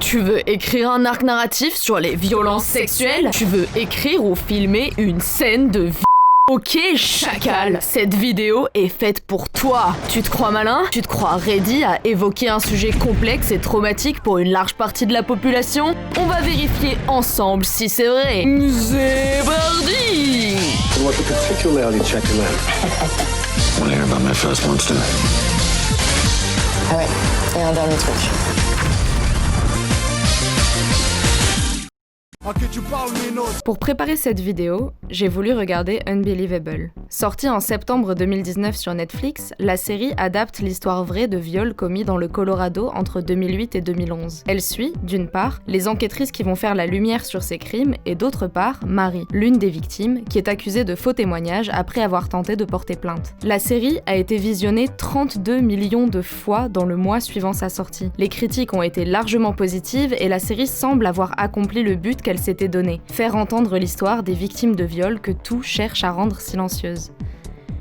Tu veux écrire un arc narratif sur les violences sexuelles? Tu veux écrire ou filmer une scène de vie? Ok, chacal, cette vidéo est faite pour toi. Tu te crois malin? Tu te crois ready à évoquer un sujet complexe et traumatique pour une large partie de la population? On va vérifier ensemble si c'est vrai. C'est parti! What particularly check him out? Want to hear about my first monster? Ah ouais, et un dernier truc. Pour préparer cette vidéo, j'ai voulu regarder Unbelievable. Sortie en septembre 2019 sur Netflix, la série adapte l'histoire vraie de viols commis dans le Colorado entre 2008 et 2011. Elle suit, d'une part, les enquêtrices qui vont faire la lumière sur ces crimes et d'autre part, Marie, l'une des victimes, qui est accusée de faux témoignages après avoir tenté de porter plainte. La série a été visionnée 32 millions de fois dans le mois suivant sa sortie. Les critiques ont été largement positives et la série semble avoir accompli le but qu'elle s'était donné, faire entendre l'histoire des victimes de viols que tout cherche à rendre silencieuses.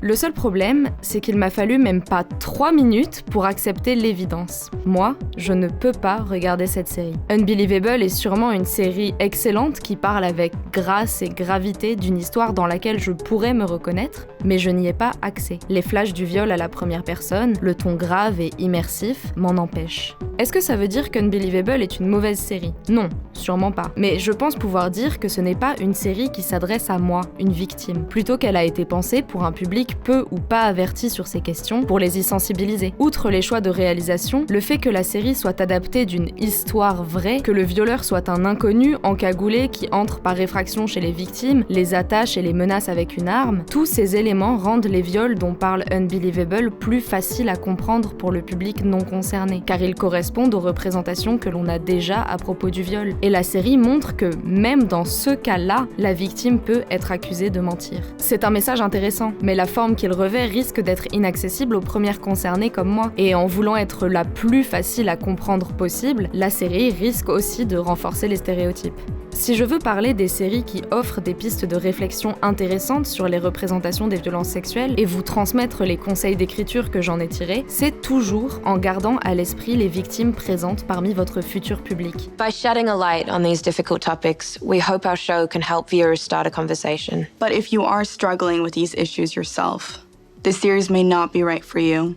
Le seul problème, c'est qu'il m'a fallu même pas 3 minutes pour accepter l'évidence. Moi, je ne peux pas regarder cette série. Unbelievable est sûrement une série excellente qui parle avec grâce et gravité d'une histoire dans laquelle je pourrais me reconnaître, mais je n'y ai pas accès. Les flashs du viol à la première personne, le ton grave et immersif m'en empêchent. Est-ce que ça veut dire qu'Unbelievable est une mauvaise série? Non, sûrement pas. Mais je pense pouvoir dire que ce n'est pas une série qui s'adresse à moi, une victime, plutôt qu'elle a été pensée pour un public peu ou pas averti sur ces questions, pour les y sensibiliser. Outre les choix de réalisation, le fait que la série soit adaptée d'une histoire vraie, que le violeur soit un inconnu encagoulé qui entre par effraction chez les victimes, les attache et les menace avec une arme, tous ces éléments rendent les viols dont parle Unbelievable plus faciles à comprendre pour le public non concerné, car ils correspondent aux représentations que l'on a déjà à propos du viol. Et la série montre que, même dans ce cas-là, la victime peut être accusée de mentir. C'est un message intéressant, mais la forme qu'il revêt risque d'être inaccessible aux premières concernées comme moi. Et en voulant être la plus facile à comprendre possible, la série risque aussi de renforcer les stéréotypes. Si je veux parler des séries qui offrent des pistes de réflexion intéressantes sur les représentations des violences sexuelles et vous transmettre les conseils d'écriture que j'en ai tirés, c'est toujours en gardant à l'esprit les victimes présentes parmi votre futur public. By shedding a light on these difficult topics, we hope our show can help viewers start a conversation. But if you are struggling with these issues yourself, this series may not be right for you.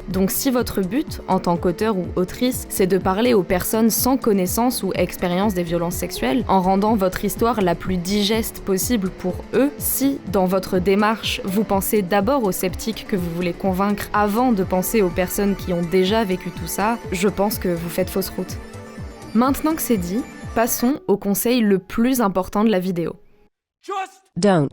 Donc si votre but, en tant qu'auteur ou autrice, c'est de parler aux personnes sans connaissance ou expérience des violences sexuelles, en rendant votre histoire la plus digeste possible pour eux, si, dans votre démarche, vous pensez d'abord aux sceptiques que vous voulez convaincre avant de penser aux personnes qui ont déjà vécu tout ça, je pense que vous faites fausse route. Maintenant que c'est dit, passons au conseil le plus important de la vidéo. Don't.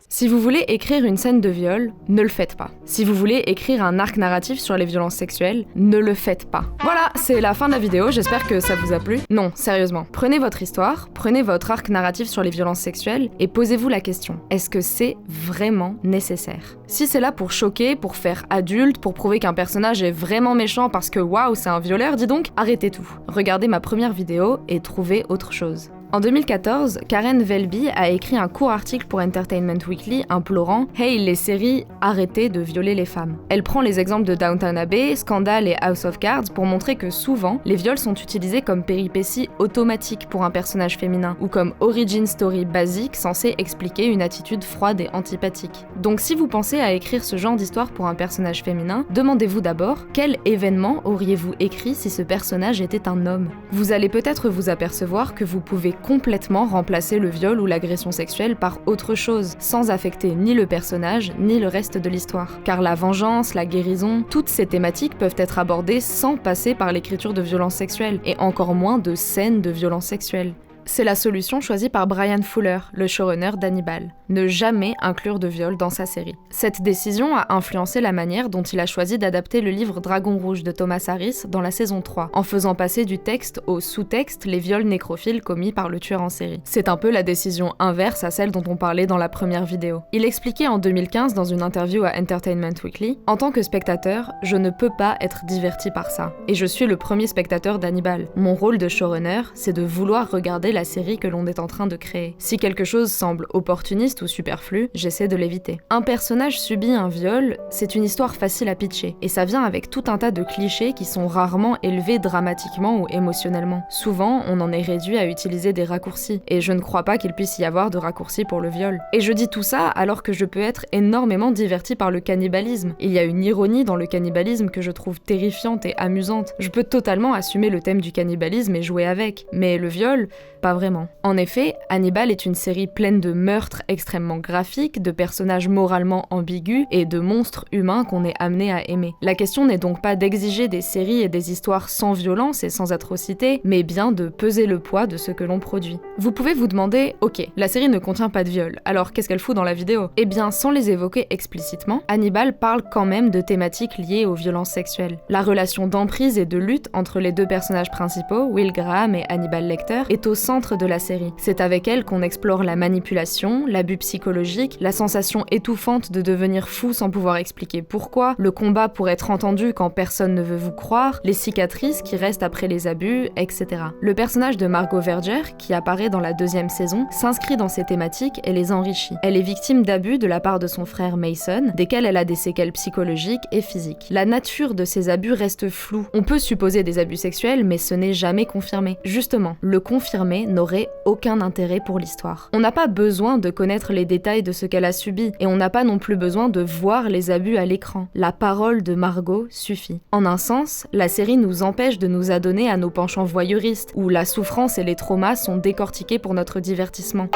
Si vous voulez écrire une scène de viol, ne le faites pas. Si vous voulez écrire un arc narratif sur les violences sexuelles, ne le faites pas. Voilà, c'est la fin de la vidéo, j'espère que ça vous a plu. Non, sérieusement, prenez votre histoire, prenez votre arc narratif sur les violences sexuelles et posez-vous la question, est-ce que c'est vraiment nécessaire? Si c'est là pour choquer, pour faire adulte, pour prouver qu'un personnage est vraiment méchant parce que waouh, c'est un violeur, dis donc, arrêtez tout. Regardez ma première vidéo et trouvez autre chose. En 2014, Karen Velby a écrit un court article pour Entertainment Weekly implorant « Hey, les séries, arrêtez de violer les femmes ». Elle prend les exemples de Downton Abbey, Scandal et House of Cards pour montrer que souvent, les viols sont utilisés comme péripéties automatiques pour un personnage féminin, ou comme origin story basique censée expliquer une attitude froide et antipathique. Donc si vous pensez à écrire ce genre d'histoire pour un personnage féminin, demandez-vous d'abord quel événement auriez-vous écrit si ce personnage était un homme. Vous allez peut-être vous apercevoir que vous pouvez complètement remplacer le viol ou l'agression sexuelle par autre chose, sans affecter ni le personnage, ni le reste de l'histoire. Car la vengeance, la guérison, toutes ces thématiques peuvent être abordées sans passer par l'écriture de violences sexuelles, et encore moins de scènes de violences sexuelles. C'est la solution choisie par Bryan Fuller, le showrunner d'Hannibal. Ne jamais inclure de viol dans sa série. Cette décision a influencé la manière dont il a choisi d'adapter le livre Dragon Rouge de Thomas Harris dans la saison 3, en faisant passer du texte au sous-texte les viols nécrophiles commis par le tueur en série. C'est un peu la décision inverse à celle dont on parlait dans la première vidéo. Il expliquait en 2015 dans une interview à Entertainment Weekly « En tant que spectateur, je ne peux pas être diverti par ça. Et je suis le premier spectateur d'Hannibal. Mon rôle de showrunner, c'est de vouloir regarder la série que l'on est en train de créer. Si quelque chose semble opportuniste ou superflu, j'essaie de l'éviter. Un personnage subit un viol, c'est une histoire facile à pitcher, et ça vient avec tout un tas de clichés qui sont rarement élevés dramatiquement ou émotionnellement. Souvent, on en est réduit à utiliser des raccourcis, et je ne crois pas qu'il puisse y avoir de raccourcis pour le viol. Et je dis tout ça alors que je peux être énormément divertie par le cannibalisme. Il y a une ironie dans le cannibalisme que je trouve terrifiante et amusante. Je peux totalement assumer le thème du cannibalisme et jouer avec, mais le viol, pas vraiment. En effet, Hannibal est une série pleine de meurtres extrêmement graphiques, de personnages moralement ambigus et de monstres humains qu'on est amené à aimer. La question n'est donc pas d'exiger des séries et des histoires sans violence et sans atrocité, mais bien de peser le poids de ce que l'on produit. Vous pouvez vous demander, ok, la série ne contient pas de viol, alors qu'est-ce qu'elle fout dans la vidéo ? Eh bien, sans les évoquer explicitement, Hannibal parle quand même de thématiques liées aux violences sexuelles. La relation d'emprise et de lutte entre les deux personnages principaux, Will Graham et Hannibal Lecter, est au centre de la série. C'est avec elle qu'on explore la manipulation, l'abus psychologique, la sensation étouffante de devenir fou sans pouvoir expliquer pourquoi, le combat pour être entendu quand personne ne veut vous croire, les cicatrices qui restent après les abus, etc. Le personnage de Margot Verger, qui apparaît dans la 2e saison, s'inscrit dans ces thématiques et les enrichit. Elle est victime d'abus de la part de son frère Mason, desquels elle a des séquelles psychologiques et physiques. La nature de ces abus reste floue. On peut supposer des abus sexuels, mais ce n'est jamais confirmé. Justement, le confirmer n'aurait aucun intérêt pour l'histoire. On n'a pas besoin de connaître les détails de ce qu'elle a subi, et on n'a pas non plus besoin de voir les abus à l'écran. La parole de Margot suffit. En un sens, la série nous empêche de nous adonner à nos penchants voyeuristes, où la souffrance et les traumas sont décortiqués pour notre divertissement.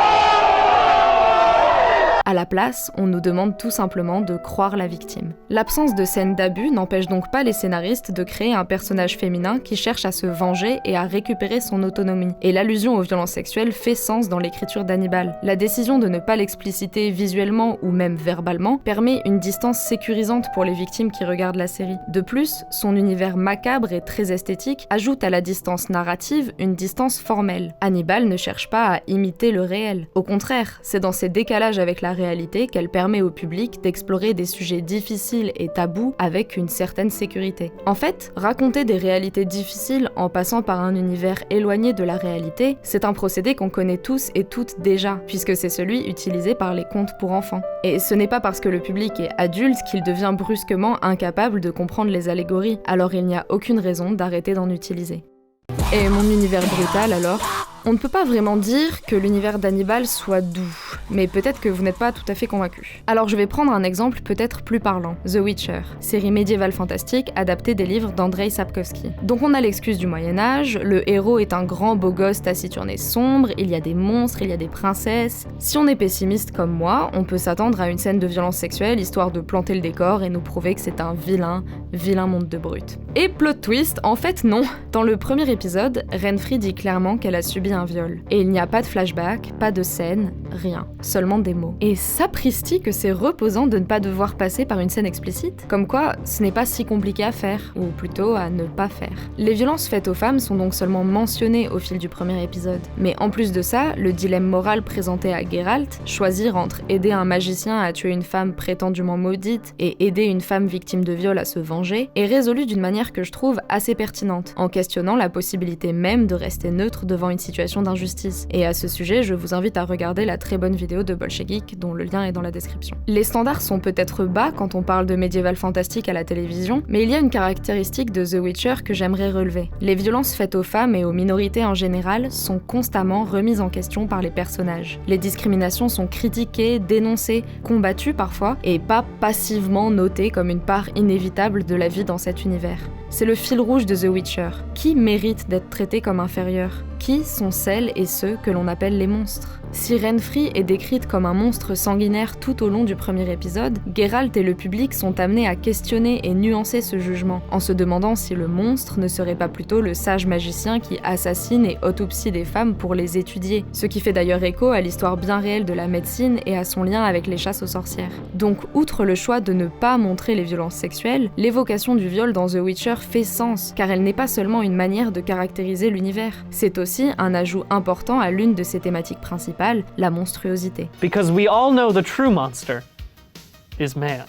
À la place, on nous demande tout simplement de croire la victime. L'absence de scènes d'abus n'empêche donc pas les scénaristes de créer un personnage féminin qui cherche à se venger et à récupérer son autonomie. Et l'allusion aux violences sexuelles fait sens dans l'écriture d'Hannibal. La décision de ne pas l'expliciter visuellement ou même verbalement permet une distance sécurisante pour les victimes qui regardent la série. De plus, son univers macabre et très esthétique ajoute à la distance narrative une distance formelle. Hannibal ne cherche pas à imiter le réel. Au contraire, c'est dans ces décalages avec la réalité qu'elle permet au public d'explorer des sujets difficiles et tabous avec une certaine sécurité. En fait, raconter des réalités difficiles en passant par un univers éloigné de la réalité, c'est un procédé qu'on connaît tous et toutes déjà, puisque c'est celui utilisé par les contes pour enfants. Et ce n'est pas parce que le public est adulte qu'il devient brusquement incapable de comprendre les allégories, alors il n'y a aucune raison d'arrêter d'en utiliser. Et mon univers brutal alors ? On ne peut pas vraiment dire que l'univers d'Hannibal soit doux, mais peut-être que vous n'êtes pas tout à fait convaincu. Alors je vais prendre un exemple peut-être plus parlant, The Witcher, série médiévale fantastique adaptée des livres d'Andrzej Sapkowski. Donc on a l'excuse du Moyen-Âge, le héros est un grand beau gosse taciturné sombre, il y a des monstres, il y a des princesses. Si on est pessimiste comme moi, on peut s'attendre à une scène de violence sexuelle histoire de planter le décor et nous prouver que c'est un vilain monde de brutes. Et plot twist, en fait non. Dans le premier épisode, Renfri dit clairement qu'elle a subi un viol. Et il n'y a pas de flashback, pas de scène, rien. Seulement des mots. Et sapristi que c'est reposant de ne pas devoir passer par une scène explicite. Comme quoi, ce n'est pas si compliqué à faire, ou plutôt à ne pas faire. Les violences faites aux femmes sont donc seulement mentionnées au fil du premier épisode. Mais en plus de ça, le dilemme moral présenté à Geralt, choisir entre aider un magicien à tuer une femme prétendument maudite et aider une femme victime de viol à se venger, est résolu d'une manière que je trouve assez pertinente, en questionnant la possibilité même de rester neutre devant une situation d'injustice. Et à ce sujet, je vous invite à regarder la très bonne vidéo de Bolchegeek, dont le lien est dans la description. Les standards sont peut-être bas quand on parle de médiéval fantastique à la télévision, mais il y a une caractéristique de The Witcher que j'aimerais relever. Les violences faites aux femmes et aux minorités en général sont constamment remises en question par les personnages. Les discriminations sont critiquées, dénoncées, combattues parfois, et pas passivement notées comme une part inévitable de la vie dans cet univers. C'est le fil rouge de The Witcher. Qui mérite d'être traité comme inférieur ? Qui sont celles et ceux que l'on appelle les monstres ? Si Renfri est décrite comme un monstre sanguinaire tout au long du premier épisode, Geralt et le public sont amenés à questionner et nuancer ce jugement, en se demandant si le monstre ne serait pas plutôt le sage magicien qui assassine et autopsie des femmes pour les étudier, ce qui fait d'ailleurs écho à l'histoire bien réelle de la médecine et à son lien avec les chasses aux sorcières. Donc, outre le choix de ne pas montrer les violences sexuelles, l'évocation du viol dans The Witcher fait sens, car elle n'est pas seulement une manière de caractériser l'univers, c'est aussi un ajout important à l'une de ses thématiques principales, la monstruosité. Because we all know the true monster is man.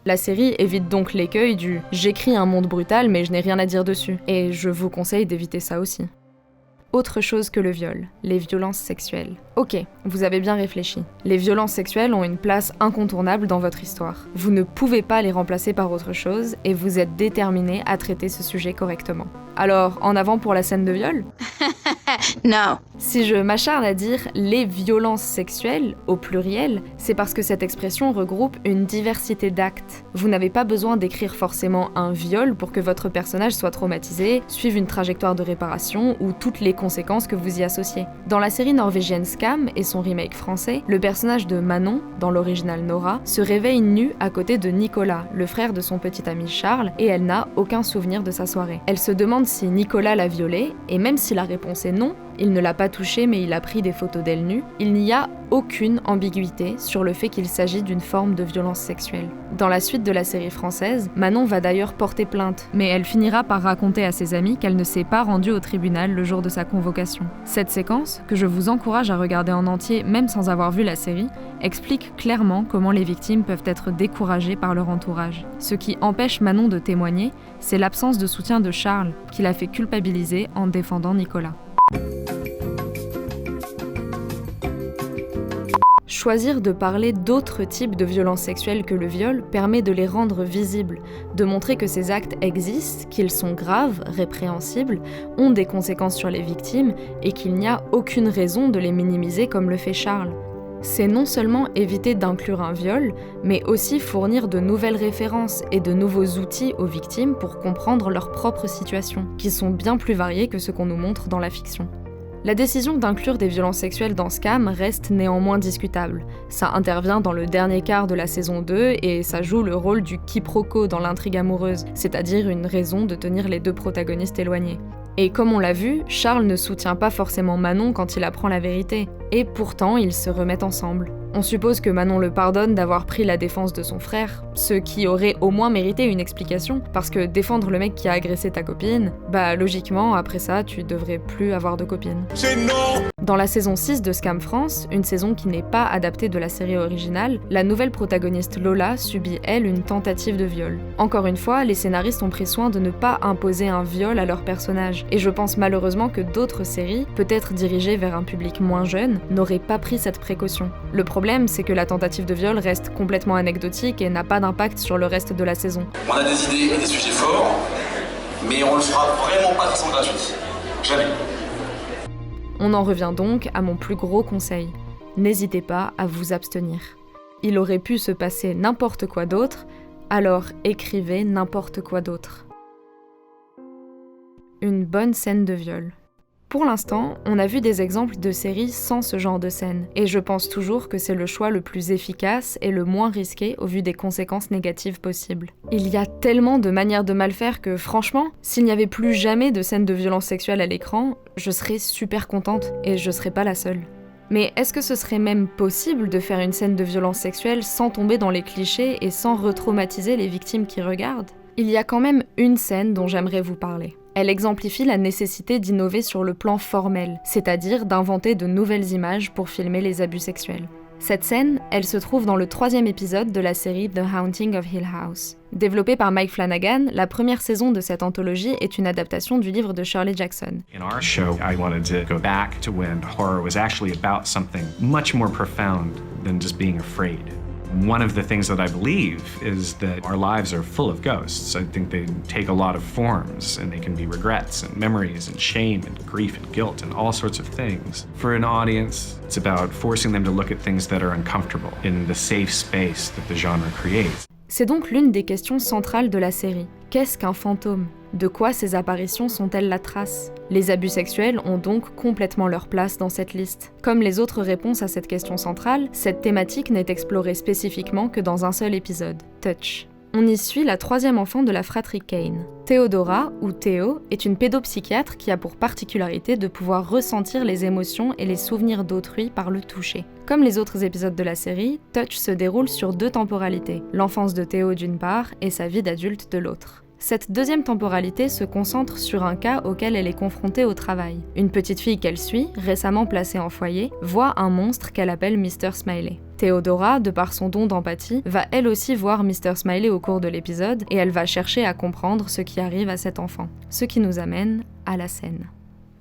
La série évite donc l'écueil du « j'écris un monde brutal mais je n'ai rien à dire dessus », et je vous conseille d'éviter ça aussi. autre chose que le viol, les violences sexuelles. Ok, vous avez bien réfléchi. Les violences sexuelles ont une place incontournable dans votre histoire. Vous ne pouvez pas les remplacer par autre chose et vous êtes déterminé à traiter ce sujet correctement. Alors, en avant pour la scène de viol ? No. Si je m'acharne à dire les violences sexuelles, au pluriel, c'est parce que cette expression regroupe une diversité d'actes. Vous n'avez pas besoin d'écrire forcément un viol pour que votre personnage soit traumatisé, suive une trajectoire de réparation ou toutes les conséquences que vous y associez. Dans la série norvégienne Skam et son remake français, le personnage de Manon, dans l'original Nora, se réveille nue à côté de Nicolas, le frère de son petit ami Charles, et elle n'a aucun souvenir de sa soirée. Elle se demande si Nicolas l'a violée, et même si la réponse est non, il ne l'a pas touchée mais il a pris des photos d'elle nue, il n'y a aucune ambiguïté sur le fait qu'il s'agit d'une forme de violence sexuelle. Dans la suite de la série française, Manon va d'ailleurs porter plainte, mais elle finira par raconter à ses amis qu'elle ne s'est pas rendue au tribunal le jour de sa convocation. Cette séquence, que je vous encourage à regarder en entier même sans avoir vu la série, explique clairement comment les victimes peuvent être découragées par leur entourage. Ce qui empêche Manon de témoigner, c'est l'absence de soutien de Charles, qui l'a fait culpabiliser en défendant Nicolas. Choisir de parler d'autres types de violences sexuelles que le viol permet de les rendre visibles, de montrer que ces actes existent, qu'ils sont graves, répréhensibles, ont des conséquences sur les victimes et qu'il n'y a aucune raison de les minimiser comme le fait Charles. C'est non seulement éviter d'inclure un viol, mais aussi fournir de nouvelles références et de nouveaux outils aux victimes pour comprendre leur propre situation, qui sont bien plus variées que ce qu'on nous montre dans la fiction. La décision d'inclure des violences sexuelles dans Skam reste néanmoins discutable. Ça intervient dans le dernier quart de la saison 2 et ça joue le rôle du quiproquo dans l'intrigue amoureuse, c'est-à-dire une raison de tenir les deux protagonistes éloignés. Et comme on l'a vu, Charles ne soutient pas forcément Manon quand il apprend la vérité, et pourtant ils se remettent ensemble. On suppose que Manon le pardonne d'avoir pris la défense de son frère, ce qui aurait au moins mérité une explication, parce que défendre le mec qui a agressé ta copine, bah logiquement, après ça, tu devrais plus avoir de copine. C'est non! Dans la saison 6 de Skam France, une saison qui n'est pas adaptée de la série originale, la nouvelle protagoniste Lola subit, elle, une tentative de viol. Encore une fois, les scénaristes ont pris soin de ne pas imposer un viol à leur personnage, et je pense malheureusement que d'autres séries, peut-être dirigées vers un public moins jeune, n'auraient pas pris cette précaution. Le problème, c'est que la tentative de viol reste complètement anecdotique et n'a pas d'impact sur le reste de la saison. On a des idées et des sujets forts, mais on le fera vraiment pas de façon gratuite. Jamais. On en revient donc à mon plus gros conseil. N'hésitez pas à vous abstenir. Il aurait pu se passer n'importe quoi d'autre, alors écrivez n'importe quoi d'autre. Une bonne scène de viol. Pour l'instant, on a vu des exemples de séries sans ce genre de scène, et je pense toujours que c'est le choix le plus efficace et le moins risqué au vu des conséquences négatives possibles. Il y a tellement de manières de mal faire que franchement, s'il n'y avait plus jamais de scènes de violence sexuelle à l'écran, je serais super contente, et je serais pas la seule. Mais est-ce que ce serait même possible de faire une scène de violence sexuelle sans tomber dans les clichés et sans retraumatiser les victimes qui regardent ? Il y a quand même une scène dont j'aimerais vous parler. Elle exemplifie la nécessité d'innover sur le plan formel, c'est-à-dire d'inventer de nouvelles images pour filmer les abus sexuels. Cette scène, elle se trouve dans le 3e épisode de la série The Haunting of Hill House. Développée par Mike Flanagan, la première saison de cette anthologie est une adaptation du livre de Shirley Jackson. In our show, I wanted to go back to when horror was actually about something much more profound than just being afraid. One of the things that I believe is that our lives are full of ghosts. I think they take a lot of forms, and they can be regrets and memories and shame and grief and guilt and all sorts of things. For an audience, it's about forcing them to look at things that are uncomfortable in the safe space that the genre creates. C'est donc l'une des questions centrales de la série. Qu'est-ce qu'un fantôme ? De quoi ces apparitions sont-elles la trace ? Les abus sexuels ont donc complètement leur place dans cette liste. Comme les autres réponses à cette question centrale, cette thématique n'est explorée spécifiquement que dans un seul épisode, Touch. On y suit la 3e enfant de la fratrie Kane. Théodora, ou Théo, est une pédopsychiatre qui a pour particularité de pouvoir ressentir les émotions et les souvenirs d'autrui par le toucher. Comme les autres épisodes de la série, Touch se déroule sur 2 temporalités, l'enfance de Théo d'une part et sa vie d'adulte de l'autre. Cette 2e temporalité se concentre sur un cas auquel elle est confrontée au travail. Une petite fille qu'elle suit, récemment placée en foyer, voit un monstre qu'elle appelle Mr. Smiley. Théodora, de par son don d'empathie, va elle aussi voir Mr. Smiley au cours de l'épisode et elle va chercher à comprendre ce qui arrive à cet enfant. Ce qui nous amène à la scène.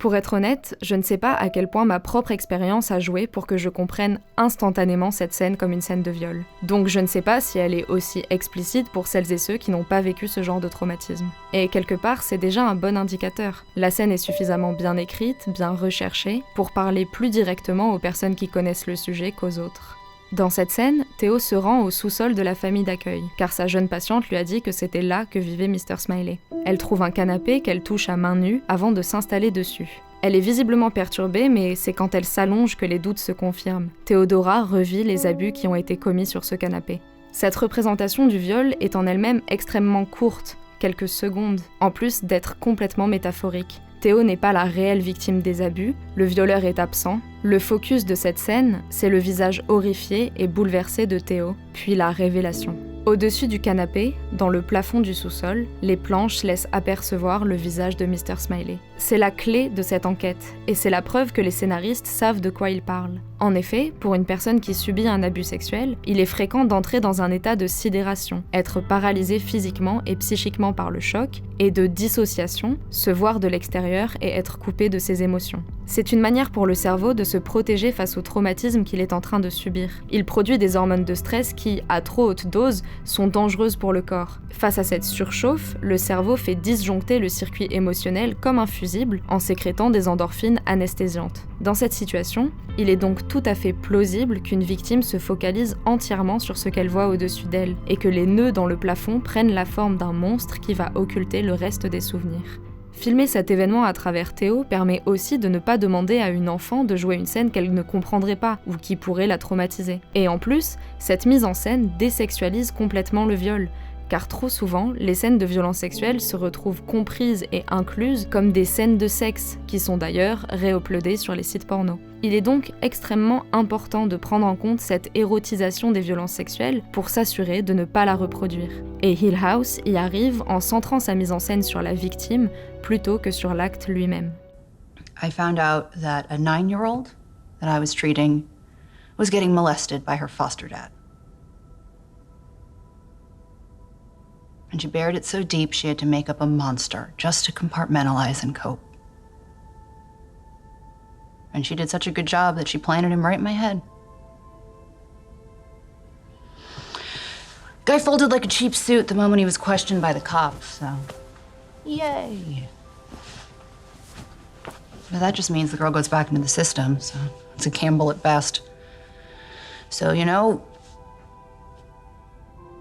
Pour être honnête, je ne sais pas à quel point ma propre expérience a joué pour que je comprenne instantanément cette scène comme une scène de viol. Donc je ne sais pas si elle est aussi explicite pour celles et ceux qui n'ont pas vécu ce genre de traumatisme. Et quelque part, c'est déjà un bon indicateur. La scène est suffisamment bien écrite, bien recherchée, pour parler plus directement aux personnes qui connaissent le sujet qu'aux autres. Dans cette scène, Théo se rend au sous-sol de la famille d'accueil, car sa jeune patiente lui a dit que c'était là que vivait Mr. Smiley. Elle trouve un canapé qu'elle touche à main nue avant de s'installer dessus. Elle est visiblement perturbée, mais c'est quand elle s'allonge que les doutes se confirment. Théodora revit les abus qui ont été commis sur ce canapé. Cette représentation du viol est en elle-même extrêmement courte, quelques secondes, en plus d'être complètement métaphorique. Théo n'est pas la réelle victime des abus, le violeur est absent. Le focus de cette scène, c'est le visage horrifié et bouleversé de Théo, puis la révélation. Au-dessus du canapé, dans le plafond du sous-sol, les planches laissent apercevoir le visage de Mr. Smiley. C'est la clé de cette enquête, et c'est la preuve que les scénaristes savent de quoi ils parlent. En effet, pour une personne qui subit un abus sexuel, il est fréquent d'entrer dans un état de sidération, être paralysé physiquement et psychiquement par le choc, et de dissociation, se voir de l'extérieur et être coupé de ses émotions. C'est une manière pour le cerveau de se protéger face au traumatisme qu'il est en train de subir. Il produit des hormones de stress qui, à trop haute dose, sont dangereuses pour le corps. Face à cette surchauffe, le cerveau fait disjoncter le circuit émotionnel comme un fusible en sécrétant des endorphines anesthésiantes. Dans cette situation, il est donc tout à fait plausible qu'une victime se focalise entièrement sur ce qu'elle voit au-dessus d'elle et que les nœuds dans le plafond prennent la forme d'un monstre qui va occulter le reste des souvenirs. Filmer cet événement à travers Théo permet aussi de ne pas demander à une enfant de jouer une scène qu'elle ne comprendrait pas ou qui pourrait la traumatiser. Et en plus, cette mise en scène désexualise complètement le viol, car trop souvent, les scènes de violence sexuelle se retrouvent comprises et incluses comme des scènes de sexe, qui sont d'ailleurs réuploadées sur les sites porno. Il est donc extrêmement important de prendre en compte cette érotisation des violences sexuelles pour s'assurer de ne pas la reproduire. Et Hill House y arrive en centrant sa mise en scène sur la victime plutôt que sur l'acte lui-même. I found out that a 9-year-old that I was treating was getting molested by her foster dad. And she buried it so deep she had to make up a monster just to compartmentalize and cope. And she did such a good job that she planted him right in my head. Guy folded like a cheap suit the moment he was questioned by the cops, so yay. But that just means the girl goes back into the system, so it's a gamble at best. So, you know,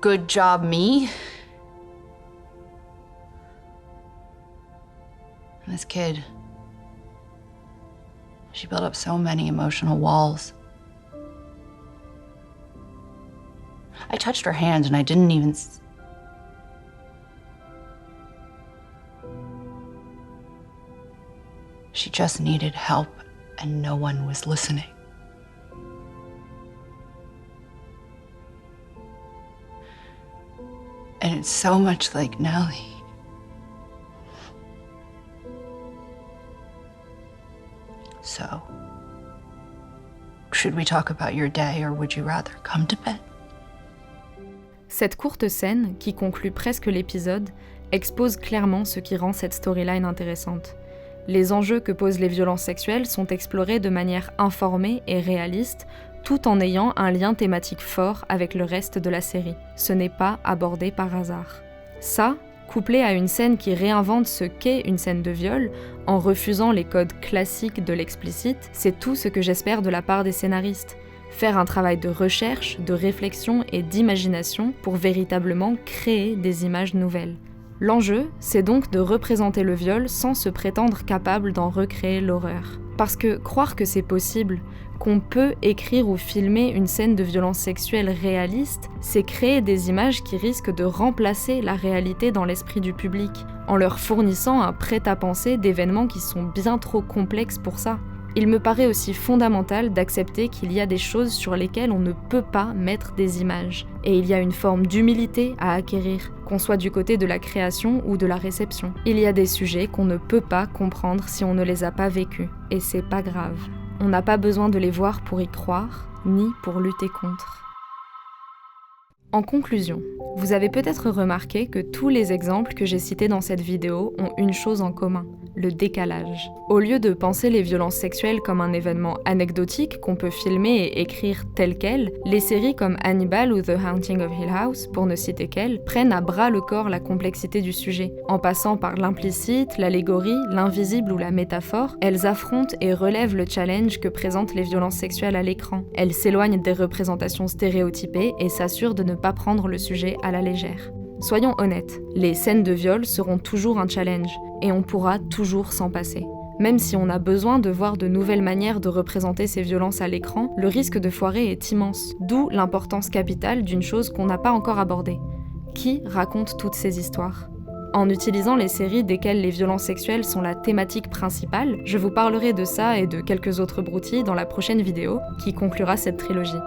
good job me. And this kid, she built up so many emotional walls. I touched her hand and I didn't even... She just needed help and no one was listening. And it's so much like Nellie. So, should we talk about your day or would you rather come to bed? Cette courte scène, qui conclut presque l'épisode, expose clairement ce qui rend cette storyline intéressante. Les enjeux que posent les violences sexuelles sont explorés de manière informée et réaliste, tout en ayant un lien thématique fort avec le reste de la série. Ce n'est pas abordé par hasard. Ça, couplé à une scène qui réinvente ce qu'est une scène de viol, en refusant les codes classiques de l'explicite, c'est tout ce que j'espère de la part des scénaristes. Faire un travail de recherche, de réflexion et d'imagination pour véritablement créer des images nouvelles. L'enjeu, c'est donc de représenter le viol sans se prétendre capable d'en recréer l'horreur. Parce que croire que c'est possible, qu'on peut écrire ou filmer une scène de violence sexuelle réaliste, c'est créer des images qui risquent de remplacer la réalité dans l'esprit du public, en leur fournissant un prêt-à-penser d'événements qui sont bien trop complexes pour ça. Il me paraît aussi fondamental d'accepter qu'il y a des choses sur lesquelles on ne peut pas mettre des images. Et il y a une forme d'humilité à acquérir, qu'on soit du côté de la création ou de la réception. Il y a des sujets qu'on ne peut pas comprendre si on ne les a pas vécus. Et c'est pas grave. On n'a pas besoin de les voir pour y croire, ni pour lutter contre. En conclusion, vous avez peut-être remarqué que tous les exemples que j'ai cités dans cette vidéo ont une chose en commun. le décalage. Au lieu de penser les violences sexuelles comme un événement anecdotique qu'on peut filmer et écrire tel quel, les séries comme Hannibal ou The Haunting of Hill House, pour ne citer qu'elles, prennent à bras le corps la complexité du sujet. En passant par l'implicite, l'allégorie, l'invisible ou la métaphore, elles affrontent et relèvent le challenge que présentent les violences sexuelles à l'écran. Elles s'éloignent des représentations stéréotypées et s'assurent de ne pas prendre le sujet à la légère. Soyons honnêtes, les scènes de viol seront toujours un challenge, et on pourra toujours s'en passer. Même si on a besoin de voir de nouvelles manières de représenter ces violences à l'écran, le risque de foirer est immense, d'où l'importance capitale d'une chose qu'on n'a pas encore abordée. Qui raconte toutes ces histoires ? En utilisant les séries desquelles les violences sexuelles sont la thématique principale, je vous parlerai de ça et de quelques autres broutilles dans la prochaine vidéo, qui conclura cette trilogie.